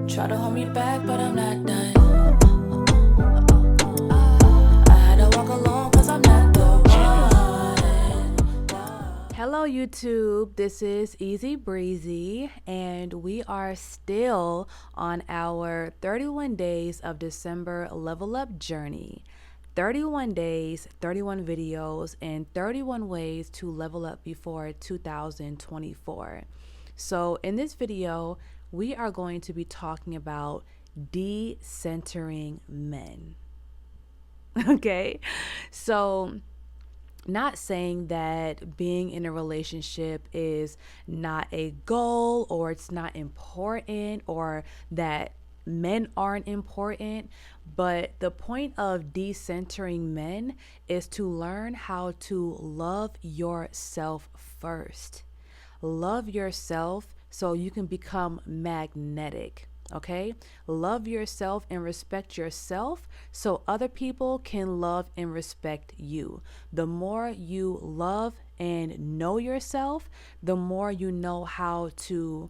Try to hold me back, but I'm not done. I had to walk alone cause I'm not the one. Hello YouTube, this is Easy Breezy and we are still on our 31 days of December level up journey. 31 days, 31 videos, and 31 ways to level up before 2024. So in this video, we are going to be talking about decentering men. Okay, so not saying that being in a relationship is not a goal or it's not important or that men aren't important, but the point of decentering men is to learn how to love yourself first. Love yourself so you can become magnetic. Okay? Love yourself and respect yourself so other people can love and respect you. The more you love and know yourself, the more you know how to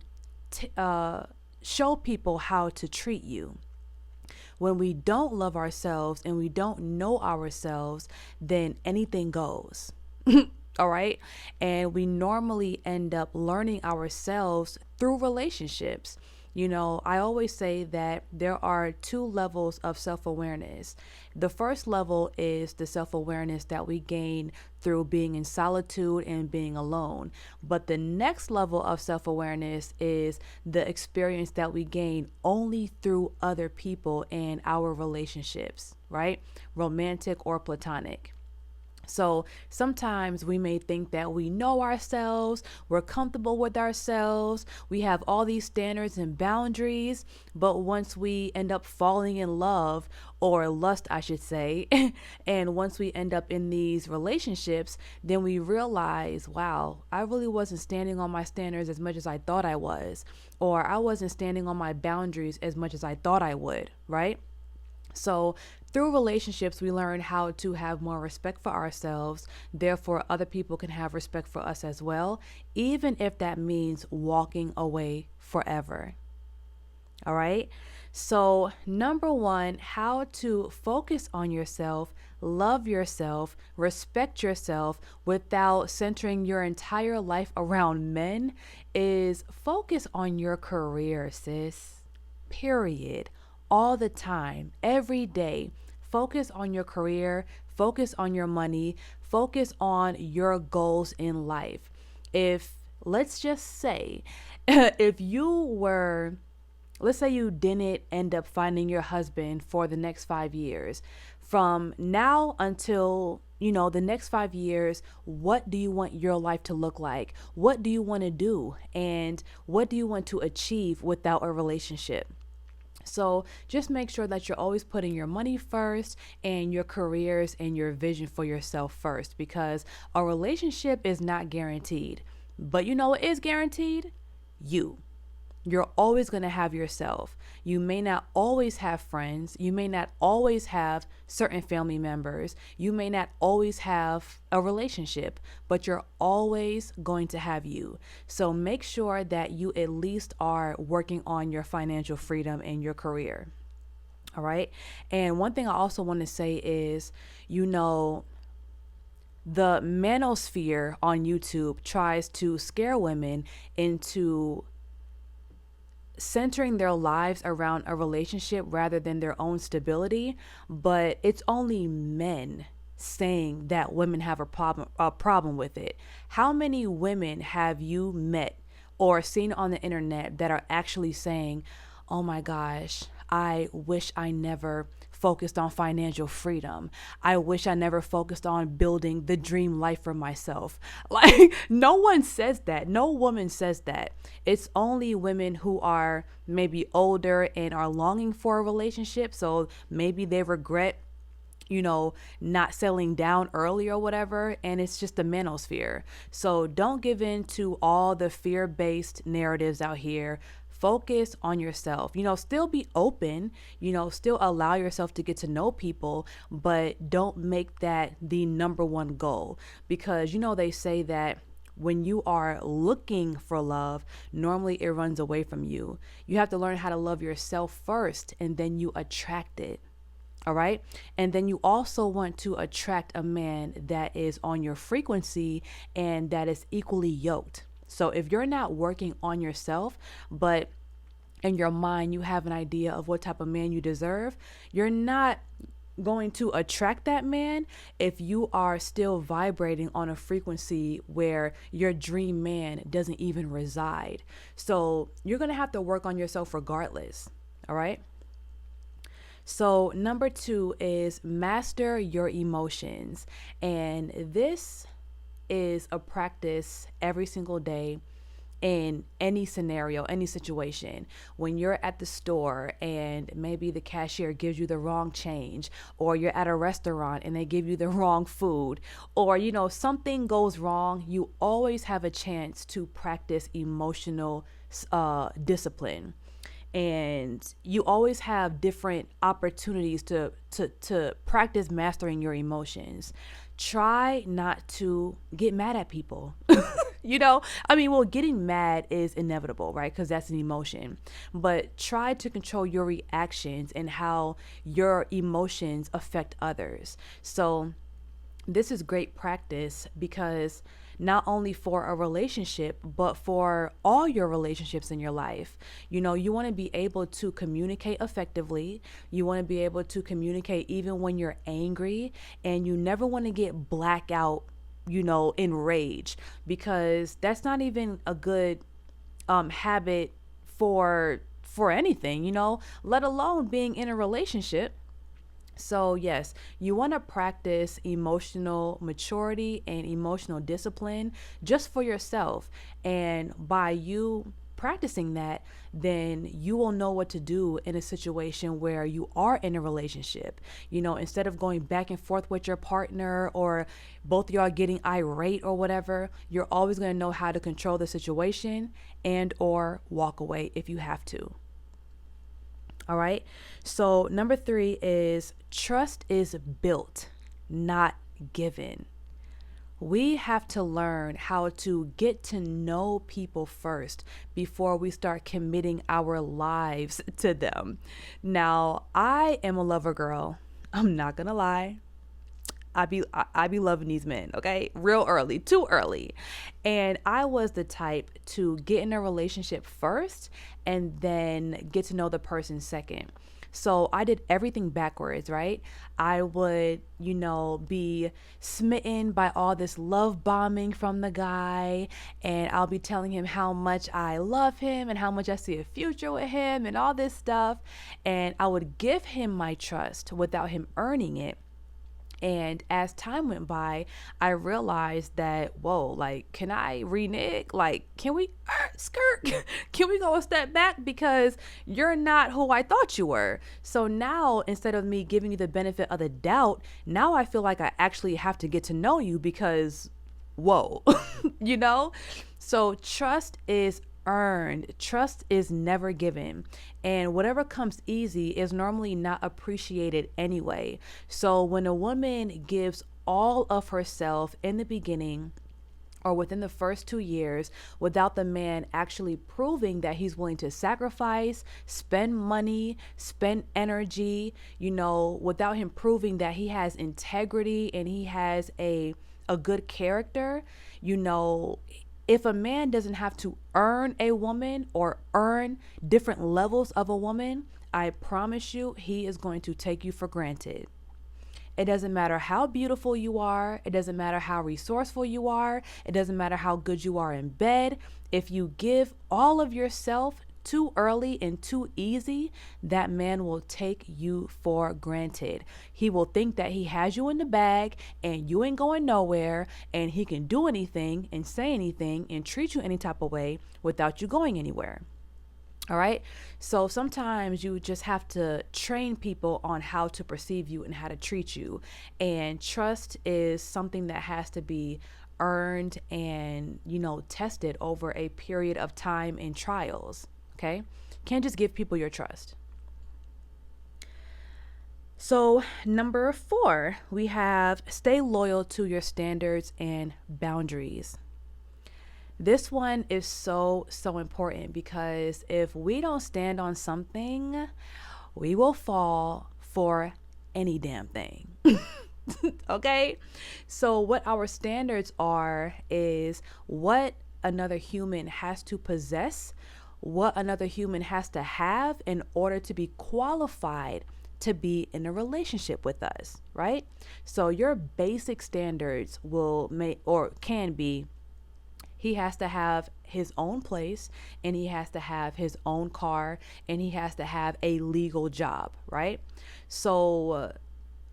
show people how to treat you. When we don't love ourselves and we don't know ourselves, then anything goes. All right. And we normally end up learning ourselves through relationships. You know, I always say that there are two levels of self-awareness. The first level is the self-awareness that we gain through being in solitude and being alone. But the next level of self-awareness is the experience that we gain only through other people and our relationships, right? Romantic or platonic. So sometimes we may think that we know ourselves, we're comfortable with ourselves, we have all these standards and boundaries, but once we end up falling in love, or lust, I should say, and once we end up in these relationships, then we realize, wow, I really wasn't standing on my standards as much as I thought I was, or I wasn't standing on my boundaries as much as I thought I would, right? So through relationships, we learn how to have more respect for ourselves. Therefore, other people can have respect for us as well, even if that means walking away forever. All right. So number one, how to focus on yourself, love yourself, respect yourself without centering your entire life around men is focus on your career, sis. Period. All the time, every day. Focus on your career, focus on your money, focus on your goals in life. Let's say you didn't end up finding your husband for the next 5 years. From now until, the next 5 years, what do you want your life to look like? What do you want to do? And what do you want to achieve without a relationship? So just make sure that you're always putting your money first and your careers and your vision for yourself first, because a relationship is not guaranteed. But you know what is guaranteed? You. You're always going to have yourself. You may not always have friends. You may not always have certain family members. You may not always have a relationship, but you're always going to have you. So make sure that you at least are working on your financial freedom and your career. All right. And one thing I also want to say is, the Manosphere on YouTube tries to scare women into centering their lives around a relationship rather than their own stability, but it's only men saying that women have a problem with it. How many women have you met or seen on the internet that are actually saying, oh my gosh, I wish I never focused on financial freedom. I wish I never focused on building the dream life for myself. Like, no one says that. No woman says that. It's only women who are maybe older and are longing for a relationship. So maybe they regret not settling down early or whatever. And it's just the manosphere. So don't give in to all the fear-based narratives out here. Focus on yourself, still be open, still allow yourself to get to know people, but don't make that the number one goal, because, they say that when you are looking for love, normally it runs away from you. You have to learn how to love yourself first, and then you attract it. All right. And then you also want to attract a man that is on your frequency and that is equally yoked. So if you're not working on yourself, but in your mind you have an idea of what type of man you deserve, you're not going to attract that man if you are still vibrating on a frequency where your dream man doesn't even reside. So you're going to have to work on yourself regardless. All right. So, number 2 is master your emotions. And this is a practice every single day in any scenario, any situation. When you're at the store and maybe the cashier gives you the wrong change, or you're at a restaurant and they give you the wrong food, or something goes wrong, you always have a chance to practice emotional discipline. And you always have different opportunities to practice mastering your emotions. Try not to get mad at people. Well, getting mad is inevitable, right? Because that's an emotion. But try to control your reactions and how your emotions affect others. So this is great practice because not only for a relationship, but for all your relationships in your life. You want to be able to communicate effectively. You want to be able to communicate even when you're angry, and you never want to get blackout, in rage, because that's not even a good habit for anything, let alone being in a relationship. So, yes, you want to practice emotional maturity and emotional discipline just for yourself. And by you practicing that, then you will know what to do in a situation where you are in a relationship. Instead of going back and forth with your partner, or both of y'all getting irate or whatever, you're always going to know how to control the situation and or walk away if you have to. All right. So number 3 is trust is built, not given. We have to learn how to get to know people first before we start committing our lives to them. Now, I am a lover girl. I'm not going to lie. I be loving these men, okay? Real early, too early. And I was the type to get in a relationship first and then get to know the person second. So I did everything backwards, right? I would, be smitten by all this love bombing from the guy, and I'll be telling him how much I love him and how much I see a future with him and all this stuff. And I would give him my trust without him earning it. And as time went by, I realized that, whoa, like, can I renege? Like, can we skirt? Can we go a step back? Because you're not who I thought you were. So now, instead of me giving you the benefit of the doubt, now I feel like I actually have to get to know you because, whoa, So trust is earned. Trust is never given. And whatever comes easy is normally not appreciated anyway. So when a woman gives all of herself in the beginning or within the first 2 years without the man actually proving that he's willing to sacrifice, spend money, spend energy, without him proving that he has integrity and he has a good character, if a man doesn't have to earn a woman or earn different levels of a woman, I promise you, he is going to take you for granted. It doesn't matter how beautiful you are. It doesn't matter how resourceful you are. It doesn't matter how good you are in bed. If you give all of yourself too early and too easy, that man will take you for granted. He will think that he has you in the bag and you ain't going nowhere, and he can do anything and say anything and treat you any type of way without you going anywhere. All right. So sometimes you just have to train people on how to perceive you and how to treat you. And trust is something that has to be earned and, tested over a period of time and trials. Okay. Can't just give people your trust. So number 4, we have stay loyal to your standards and boundaries. This one is so important because if we don't stand on something, we will fall for any damn thing. Okay? So, what our standards are is what another human has to possess, what another human has to have in order to be qualified to be in a relationship with us, right? So, your basic standards will make or can be he has to have his own place and he has to have his own car and he has to have a legal job, right? So,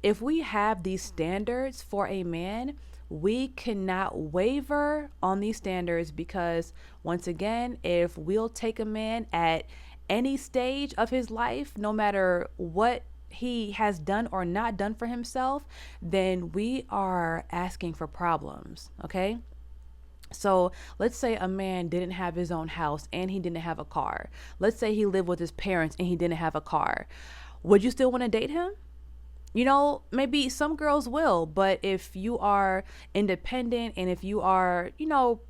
if we have these standards for a man, we cannot waver on these standards because, once again, if we'll take a man at any stage of his life, no matter what he has done or not done for himself, then we are asking for problems, okay? So let's say a man didn't have his own house and he didn't have a car. Let's say he lived with his parents and he didn't have a car. Would you still want to date him? Maybe some girls will, but if you are independent and if you are,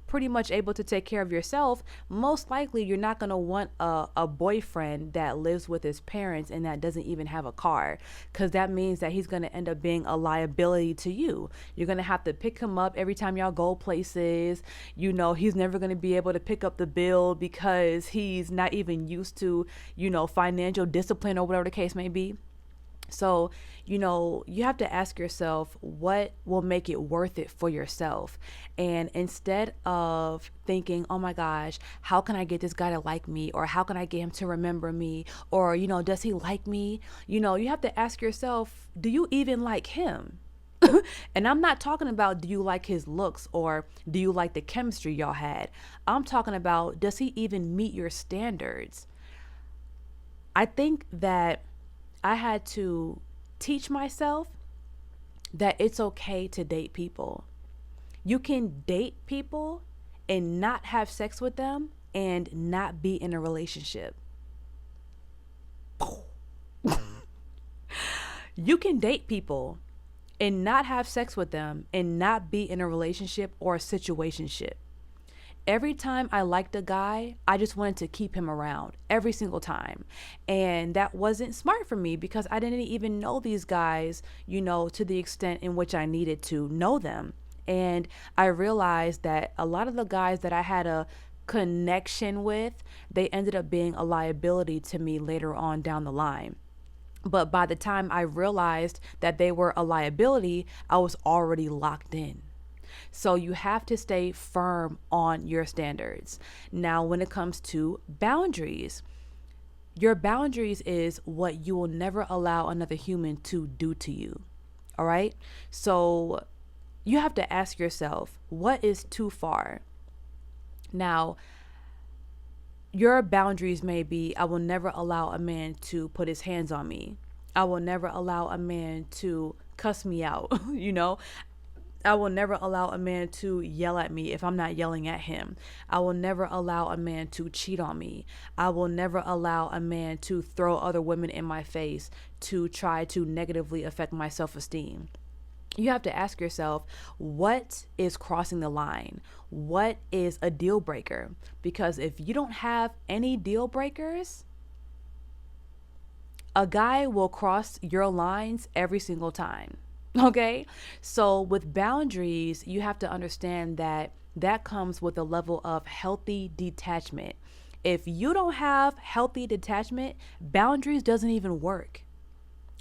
pretty much able to take care of yourself, most likely you're not going to want a boyfriend that lives with his parents and that doesn't even have a car, because that means that he's going to end up being a liability to you. You're going to have to pick him up every time y'all go places. He's never going to be able to pick up the bill because he's not even used to, financial discipline or whatever the case may be. So, you have to ask yourself what will make it worth it for yourself. And instead of thinking, oh my gosh, how can I get this guy to like me? Or how can I get him to remember me? Or, does he like me? You have to ask yourself, do you even like him? And I'm not talking about do you like his looks or do you like the chemistry y'all had? I'm talking about, does he even meet your standards? I think that I had to teach myself that it's okay to date people. You can date people and not have sex with them and not be in a relationship. You can date people and not have sex with them and not be in a relationship or a situationship. Every time I liked a guy, I just wanted to keep him around every single time. And that wasn't smart for me because I didn't even know these guys, to the extent in which I needed to know them. And I realized that a lot of the guys that I had a connection with, they ended up being a liability to me later on down the line. But by the time I realized that they were a liability, I was already locked in. So you have to stay firm on your standards. Now, when it comes to boundaries, your boundaries is what you will never allow another human to do to you. All right? So you have to ask yourself, what is too far? Now, your boundaries may be, I will never allow a man to put his hands on me. I will never allow a man to cuss me out, I will never allow a man to yell at me if I'm not yelling at him. I will never allow a man to cheat on me. I will never allow a man to throw other women in my face to try to negatively affect my self-esteem. You have to ask yourself, what is crossing the line? What is a deal breaker? Because if you don't have any deal breakers, a guy will cross your lines every single time. Okay? So with boundaries, you have to understand that that comes with a level of healthy detachment. If you don't have healthy detachment, boundaries doesn't even work.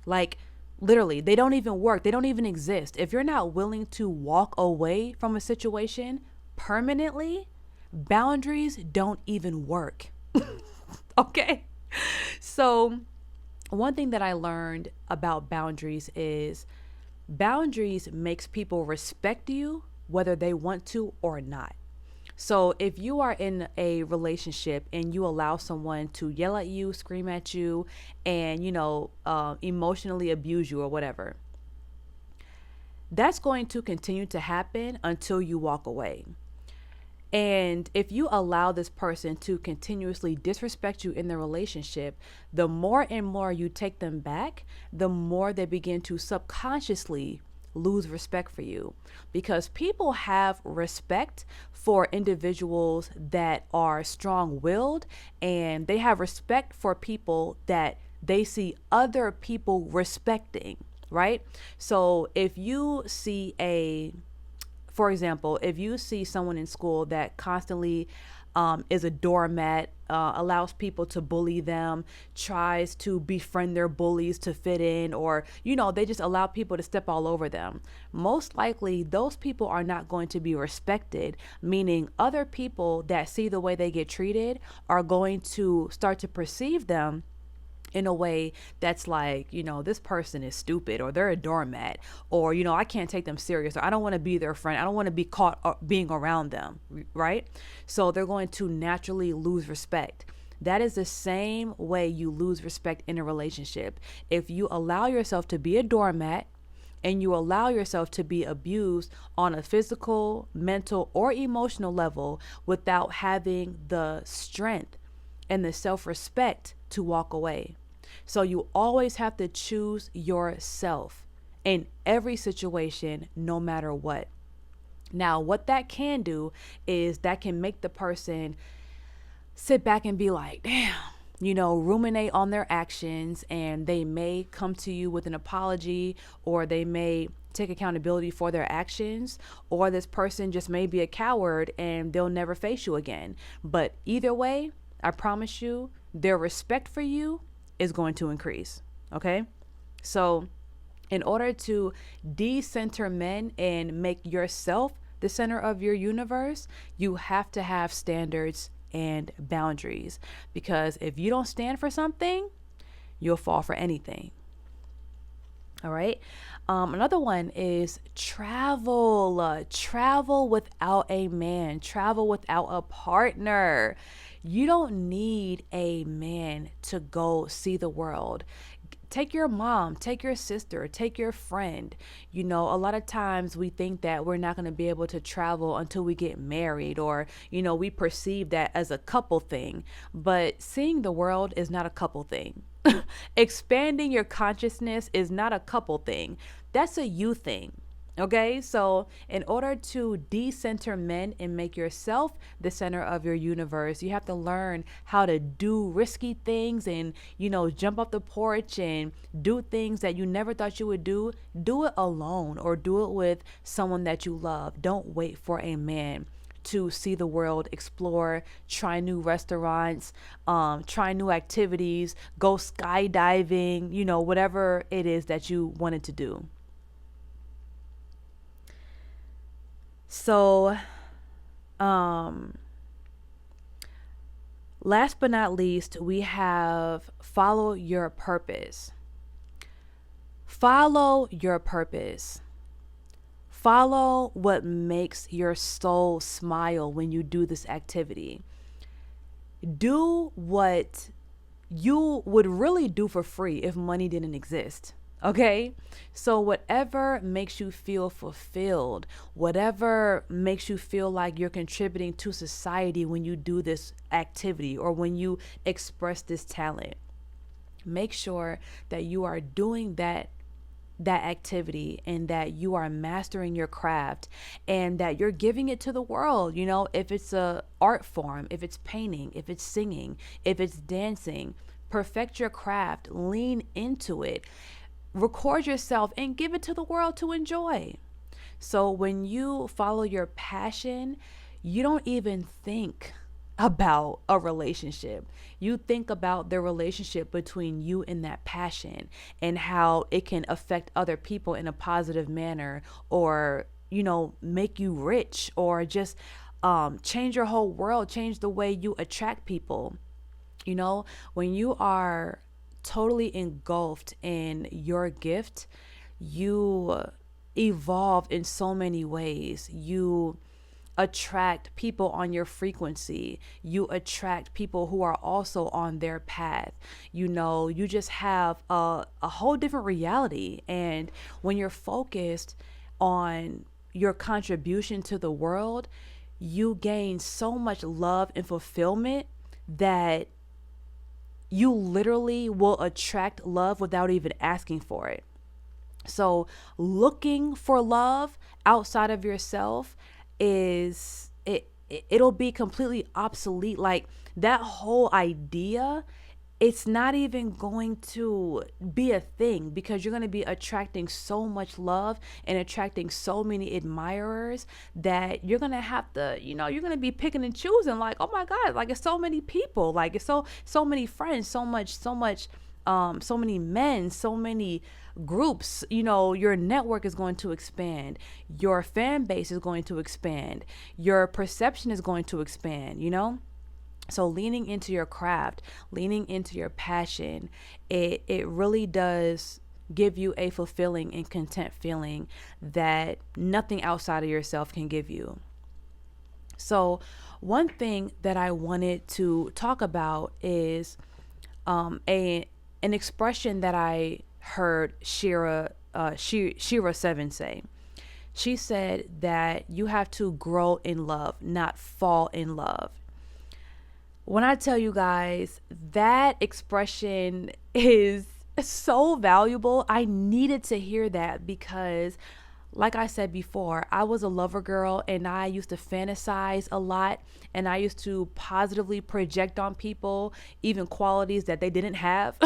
Like, literally, they don't even work. They don't even exist. If you're not willing to walk away from a situation permanently, boundaries don't even work. Okay? So one thing that I learned about boundaries is boundaries makes people respect you whether they want to or not. So if you are in a relationship and you allow someone to yell at you, scream at you, and emotionally abuse you or whatever, that's going to continue to happen until you walk away. And if you allow this person to continuously disrespect you in the relationship, the more and more you take them back, the more they begin to subconsciously lose respect for you, because people have respect for individuals that are strong-willed, and they have respect for people that they see other people respecting, right? So if you see for example, if you see someone in school that constantly is a doormat, allows people to bully them, tries to befriend their bullies to fit in, or, they just allow people to step all over them, most likely those people are not going to be respected, meaning other people that see the way they get treated are going to start to perceive them in a way that's like, this person is stupid, or they're a doormat, or, I can't take them serious, or I don't want to be their friend. I don't want to be caught being around them, right? So they're going to naturally lose respect. That is the same way you lose respect in a relationship. If you allow yourself to be a doormat, and you allow yourself to be abused on a physical, mental, or emotional level without having the strength and the self-respect to walk away. So you always have to choose yourself in every situation, no matter what. Now, what that can do is that can make the person sit back and be like, damn, ruminate on their actions, and they may come to you with an apology, or they may take accountability for their actions, or this person just may be a coward and they'll never face you again. But either way, I promise you, their respect for you is going to increase. Okay? So in order to decenter men and make yourself the center of your universe, you have to have standards and boundaries. Because if you don't stand for something, you'll fall for anything. All right. Another one is travel. Travel without a man. Travel without a partner. You don't need a man to go see the world. Take your mom, take your sister, take your friend. A lot of times we think that we're not going to be able to travel until we get married, or, we perceive that as a couple thing. But seeing the world is not a couple thing. Expanding your consciousness is not a couple thing. That's a you thing. Okay, so in order to decenter men and make yourself the center of your universe, you have to learn how to do risky things and, jump off the porch and do things that you never thought you would do. Do it alone, or do it with someone that you love. Don't wait for a man to see the world, explore, try new restaurants, try new activities, go skydiving, whatever it is that you wanted to do. So, last but not least, we have follow your purpose. Follow your purpose. Follow what makes your soul smile when you do this activity. Do what you would really do for free if money didn't exist. Okay, so whatever makes you feel fulfilled, whatever makes you feel like you're contributing to society when you do this activity, or when you express this talent, make sure that you are doing that activity, and that you are mastering your craft, and that you're giving it to the world. If it's a art form, if it's painting, if it's singing, if it's dancing, perfect your craft, lean into it. Record yourself and give it to the world to enjoy. So when you follow your passion, you don't even think about a relationship. You think about the relationship between you and that passion, and how it can affect other people in a positive manner, or, make you rich, or just change your whole world, change the way you attract people. When you are totally engulfed in your gift, you evolve in so many ways. You attract people on your frequency. You attract people who are also on their path. You just have a whole different reality. And when you're focused on your contribution to the world, you gain so much love and fulfillment that you literally will attract love without even asking for it. So looking for love outside of yourself it'll be completely obsolete. Like that whole idea, it's not even going to be a thing because you're going to be attracting so much love and attracting so many admirers that you're going to have to, you're going to be picking and choosing like, oh my God, like it's so many people, like it's so many friends, so many men, so many groups. Your network is going to expand, your fan base is going to expand, your perception is going to expand. So leaning into your craft, leaning into your passion, it really does give you a fulfilling and content feeling that nothing outside of yourself can give you. So one thing that I wanted to talk about is a an expression that I heard Shira 7 say. She said that you have to grow in love, not fall in love. When I tell you guys, that expression is so valuable. I needed to hear that because, like I said before, I was a lover girl and I used to fantasize a lot and I used to positively project on people, even qualities that they didn't have.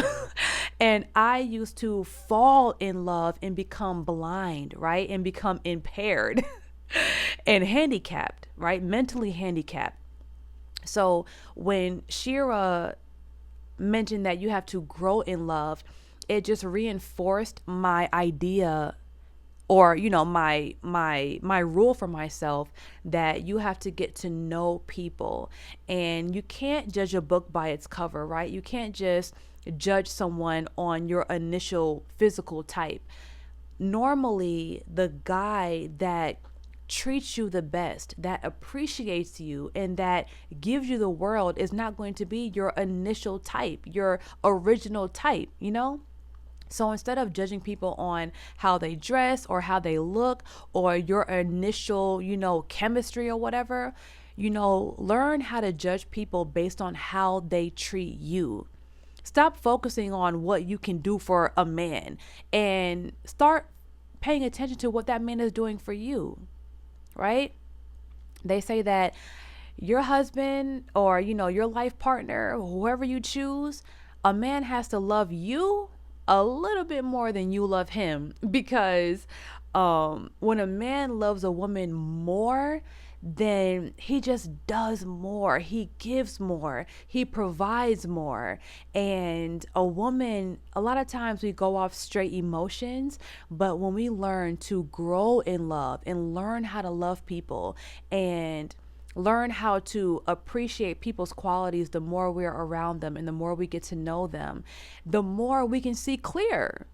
And I used to fall in love and become blind, right? And become impaired and handicapped, right? Mentally handicapped. So when Shira mentioned that you have to grow in love, it just reinforced my idea, or my rule for myself, that you have to get to know people and you can't judge a book by its cover, right? You can't just judge someone on your initial physical type. Normally the guy that treats you the best, that appreciates you, and that gives you the world is not going to be your initial type, your original type. So instead of judging people on how they dress or how they look or your initial, chemistry or whatever, learn how to judge people based on how they treat you. Stop focusing on what you can do for a man and start paying attention to what that man is doing for you, right? They say that your husband or, your life partner, whoever you choose, a man has to love you a little bit more than you love him, because when a man loves a woman more, then he just does more, he gives more, he provides more. And a woman, a lot of times we go off straight emotions, but when we learn to grow in love and learn how to love people and learn how to appreciate people's qualities, the more we're around them and the more we get to know them, the more we can see clear.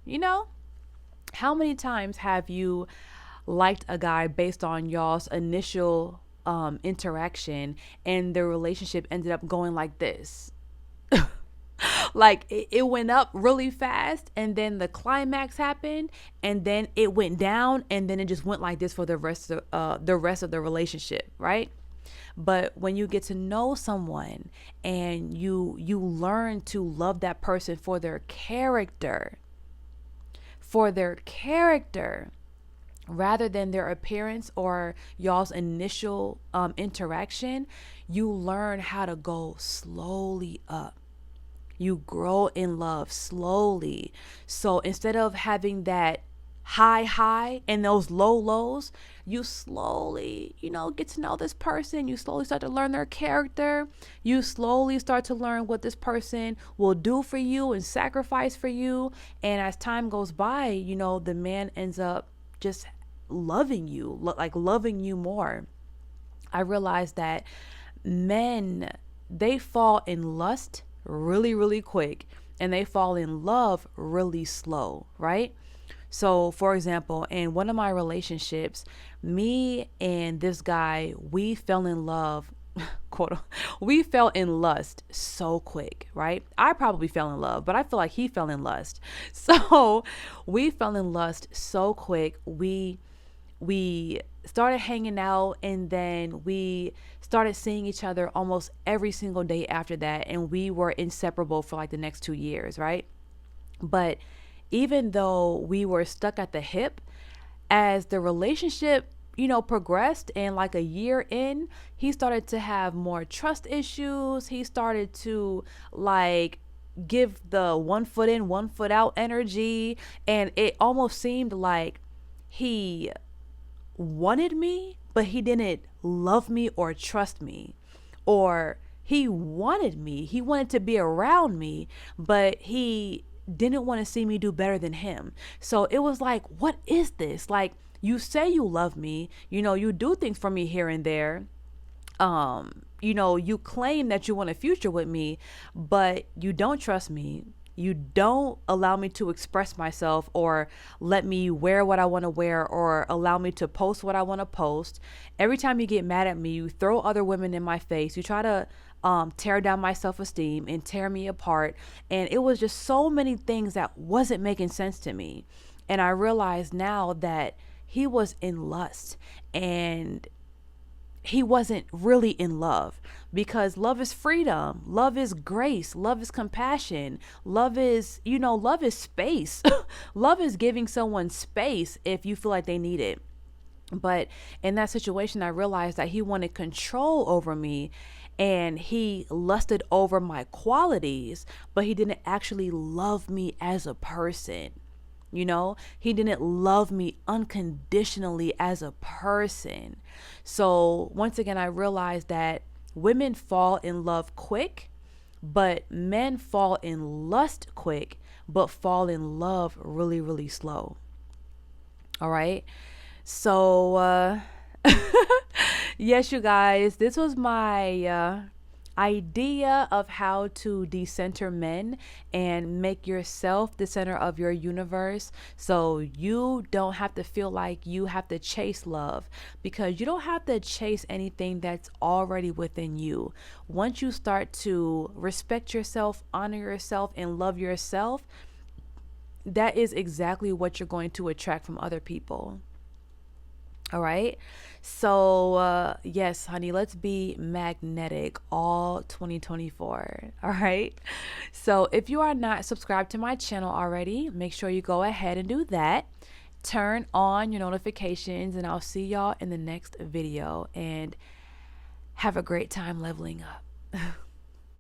How many times have you liked a guy based on y'all's initial interaction and the relationship ended up going like this? Like it went up really fast and then the climax happened and then it went down and then it just went like this for the rest of the relationship, right? But when you get to know someone and you learn to love that person for their character rather than their appearance or y'all's initial interaction, you learn how to go slowly up. You grow in love slowly. So instead of having that high and those lows, you slowly, get to know this person. You slowly start to learn their character. You slowly start to learn what this person will do for you and sacrifice for you. And as time goes by, the man ends up just loving you, like loving you more. I realized that men, they fall in lust really, really quick and they fall in love really slow, right? So, for example, in one of my relationships, me and this guy, we fell in love, we fell in lust so quick, right? I probably fell in love, but I feel like he fell in lust. So we fell in lust so quick. We started hanging out and then we started seeing each other almost every single day after that. And we were inseparable for like the next 2 years, right? But even though we were stuck at the hip, as the relationship, progressed, and like a year in, he started to have more trust issues. He started to like give the one foot in, one foot out energy. And it almost seemed like he wanted me, but he didn't love me or trust me. Or he wanted me, he wanted to be around me, but he didn't want to see me do better than him. So it was like, what is this? Like, you say you love me, you do things for me here and there. You claim that you want a future with me, but you don't trust me. You don't allow me to express myself, or let me wear what I want to wear, or allow me to post what I want to post. Every time you get mad at me, you throw other women in my face. You try to tear down my self-esteem and tear me apart. And it was just so many things that wasn't making sense to me. And I realized now that he was in lust, and he wasn't really in love, because love is freedom, love is grace, love is compassion, love is space. Love is giving someone space if you feel like they need it. But in that situation, I realized that he wanted control over me, and he lusted over my qualities, but he didn't actually love me as a person. He didn't love me unconditionally as a person. So once again, I realized that women fall in love quick, but men fall in lust quick, but fall in love really, really slow. All right. So, yes, you guys, this was my idea of how to decenter men and make yourself the center of your universe, so you don't have to feel like you have to chase love, because you don't have to chase anything that's already within you. Once you start to respect yourself, honor yourself, and love yourself, that is exactly what you're going to attract from other people. All right. So, yes, honey, let's be magnetic all 2024. All right. So, if you are not subscribed to my channel already, make sure you go ahead and do that. Turn on your notifications, and I'll see y'all in the next video. And have a great time leveling up.